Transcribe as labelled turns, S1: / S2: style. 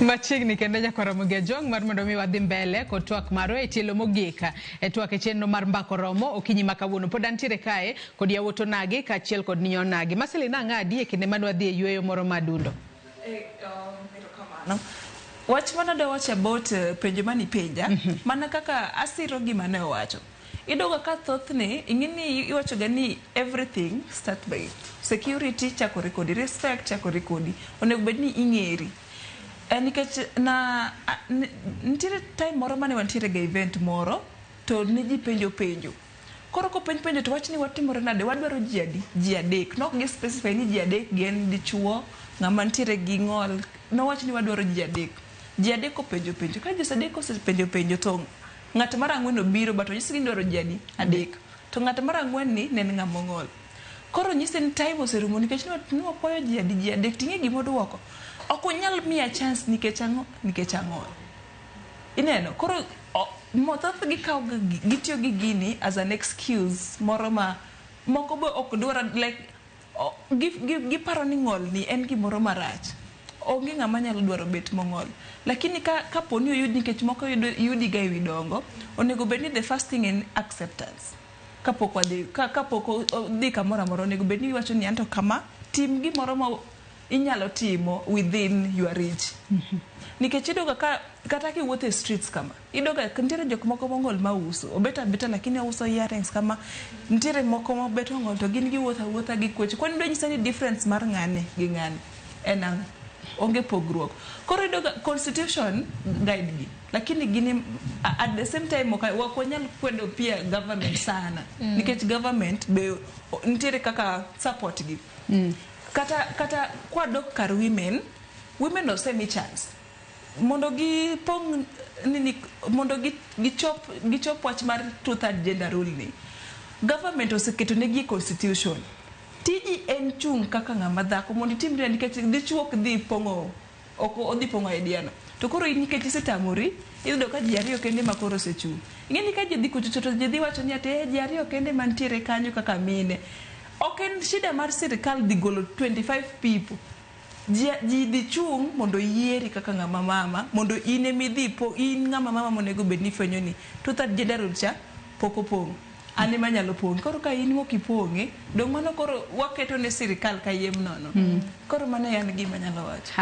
S1: Machiegni kendo Nyakoromogi Jong mar mondo mi wadhi mbele kod twak maro e tielo mogika e twak e chenro mar mbako romo okinyi ma kawuono pod antiere kae kod yawuoto nagi kaachiel kod niyo nagi. Marcelina ng'adi e kinde mane wadhi e yweyo moro madundo.
S2: Wach mana da wacha about penjo mani penja mana kaka asiro gima ne owacho. Idoga ka thothne ingini iwacho gani everything start by security chakore kodi, respect chakore kodi, onego bed ni ing'eri. Nikech na nitiere time moro mane wantiere ga event moro to ne ji penjo. Koro ko penjo to wach ni watimore nade, wadwaro ji adek, nok gi specify ni ji adek gen dichuo ng'ama ntiere gi ng'ol, no wach ni wadwaro ji adek. Ji adek ko penjo ka ji adek ko penjo to ng'at mar ang'wen obiro but onyisi ni dwaro ji adek, to ng'at mar ang'wen ni ne ng'ama ng'ol. Koro nyise ni time oserumo nikech ni wapoyo ji adek, ting'e gima oduoko. Ok onyal miya chance nikech ang'o. Ineno, koro mothoth gikaw gitiyo gi gini as an excuse moro ma moko be ok dwara like giparo ni ng'ol ni en gimoro marach. Onge ng'ama nyalo dwaro bet mong'ol. Lakini ka poni oyud nikech moko yudi ga ewi dongo, onego bed ni the first thing in acceptance. Kapok odhi kamoro amora onego bed ni iwacho ni anto kama tim gimoro ma inyalo timo within your reach. Nikech idoga kata ki wuotho e streets kama, idoga ntiere jok moko mong'ol ma uso, obeta lakini uso earrings kama, ntiere moko ma beto ng'ol to gin giwuotha gi kweche. Kwani do nyisa ni difference mar ng'ane gi ng'ane en ang'o? Onge pogruok. Koro idoga constitution guide gi, lakini gini at the same time wakonyal kwedo pia government sana. Nikech government be ntiere kaka support gi. Kata kwa dok kar women osemi chance mondo gipong nini mondo gichop wach mar two-third gender rule ni. Government oseketo negi constitution. Tiji en chung kaka ng'ama dhako mondo itimre nikech dichuo ok dhi pongo odhi pongo idea no. To koro nikech isetamori iyudo ka ji ariyo kende ma koro osechung. Ing'eni ka ji dhi kuchocho to ji dhi wacho ni ate ji ariyo kende mantiere kanyo kaka mine. Ok en shida mar sirikal dhi golo 25 people. Ji dhi chung mondo yieri kaka ng'ama mama, mondo in ng'ama mama monego bed ni fwenyo ni two-third gender rule cha pok opong'. Ane manyalo pong'. Koro ka in mok ipong'e, dong' mano koro waketo ne sirikal kayiem nono. Koro mano yan gima nyalo wacho.